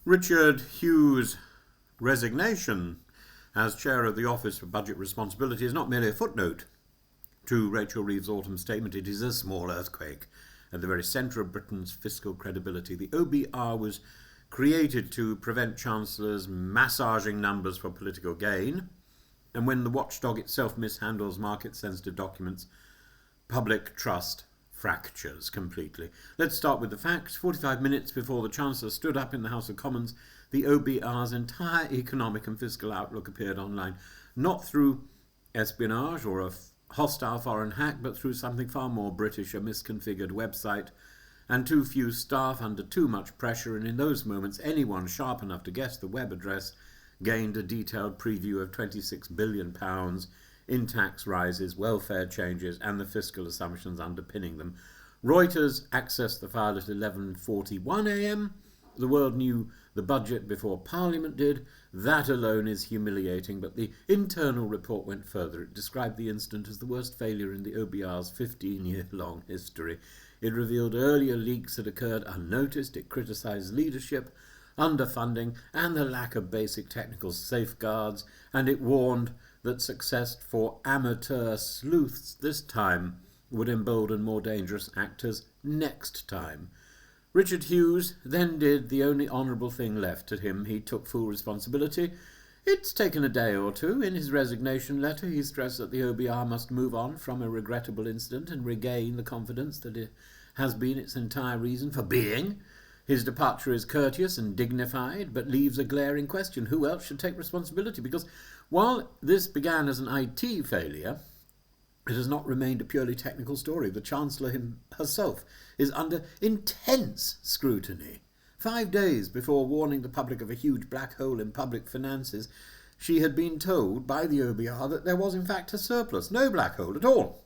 Richard Hughes' resignation as chair of the Office for Budget Responsibility is not merely a footnote to Rachel Reeves' autumn statement. It is a small earthquake at the very centre of Britain's fiscal credibility. The OBR was created to prevent chancellors massaging numbers for political gain, and when the watchdog itself mishandles market-sensitive documents, public trust fractures completely. Let's start with the facts. 45 minutes before the Chancellor stood up in the House of Commons, the OBR's entire economic and fiscal outlook appeared online, not through espionage or a hostile foreign hack, but through something far more British, a misconfigured website, and too few staff under too much pressure, and in those moments anyone sharp enough to guess the web address gained a detailed preview of £26 billion in tax rises, welfare changes, and the fiscal assumptions underpinning them. Reuters accessed the file at 11:41 a.m. The world knew the budget before Parliament did. That alone is humiliating, but the internal report went further. It described the incident as the worst failure in the OBR's 15-year-long history. It revealed earlier leaks had occurred unnoticed. It criticised leadership, underfunding, and the lack of basic technical safeguards, and it warned that success for amateur sleuths this time would embolden more dangerous actors next time. Richard Hughes then did the only honourable thing left to him. He took full responsibility. It's taken a day or two. In his resignation letter, he stressed that the OBR must move on from a regrettable incident and regain the confidence that it has been its entire reason for being. His departure is courteous and dignified, but leaves a glaring question. Who else should take responsibility? Because while this began as an IT failure, it has not remained a purely technical story. The Chancellor herself is under intense scrutiny. 5 days before warning the public of a huge black hole in public finances, she had been told by the OBR that there was in fact a surplus, no black hole at all.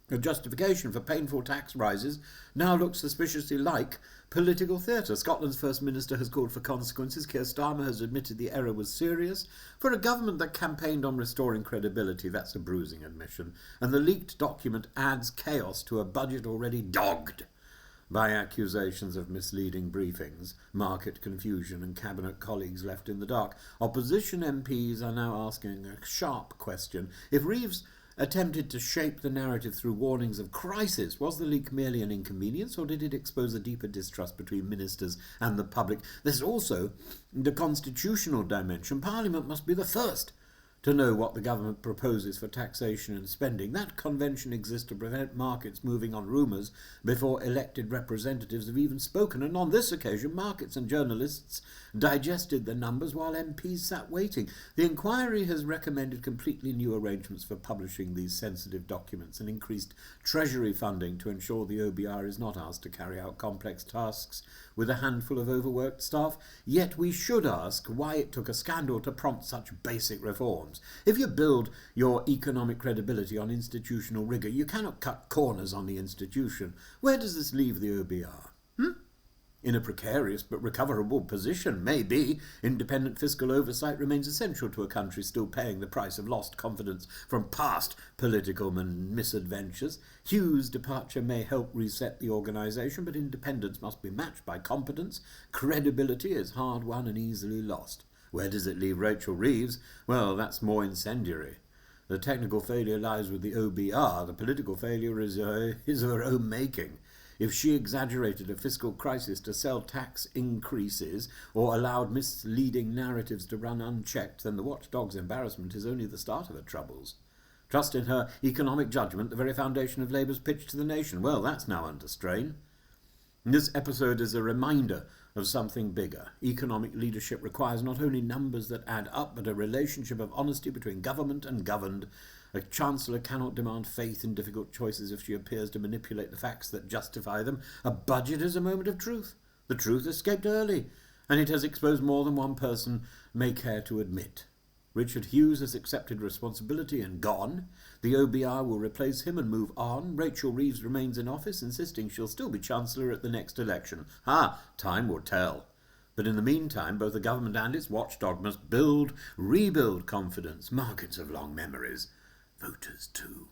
A justification for painful tax rises now looks suspiciously like political theatre. Scotland's First Minister has called for consequences. Keir Starmer has admitted the error was serious. For a government that campaigned on restoring credibility, that's a bruising admission. And the leaked document adds chaos to a budget already dogged by accusations of misleading briefings, market confusion, and cabinet colleagues left in the dark. Opposition MPs are now asking a sharp question. If Reeves attempted to shape the narrative through warnings of crisis, was the leak merely an inconvenience, or did it expose a deeper distrust between ministers and the public? There's also the constitutional dimension. Parliament must be the first to know what the government proposes for taxation and spending. That convention exists to prevent markets moving on rumours before elected representatives have even spoken, and on this occasion markets and journalists digested the numbers while MPs sat waiting. The inquiry has recommended completely new arrangements for publishing these sensitive documents and increased Treasury funding to ensure the OBR is not asked to carry out complex tasks with a handful of overworked staff. Yet we should ask why it took a scandal to prompt such basic reforms. If you build your economic credibility on institutional rigour, you cannot cut corners on the institution. Where does this leave the OBR? In a precarious but recoverable position, maybe. Independent fiscal oversight remains essential to a country still paying the price of lost confidence from past political misadventures. Hughes' departure may help reset the organisation, but independence must be matched by competence. Credibility is hard won and easily lost. Where does it leave Rachel Reeves? Well, that's more incendiary. The technical failure lies with the OBR. The political failure is her own making. If she exaggerated a fiscal crisis to sell tax increases or allowed misleading narratives to run unchecked, then the watchdog's embarrassment is only the start of her troubles. Trust in her economic judgment, the very foundation of Labour's pitch to the nation, well, that's now under strain. This episode is a reminder of something bigger. Economic leadership requires not only numbers that add up, but a relationship of honesty between government and governed. A chancellor cannot demand faith in difficult choices if she appears to manipulate the facts that justify them. A budget is a moment of truth. The truth escaped early, and it has exposed more than one person may care to admit. Richard Hughes has accepted responsibility and gone. The OBR will replace him and move on. Rachel Reeves remains in office, insisting she'll still be Chancellor at the next election. Time will tell. But in the meantime, both the government and its watchdog must rebuild confidence. Markets have long memories. Voters too.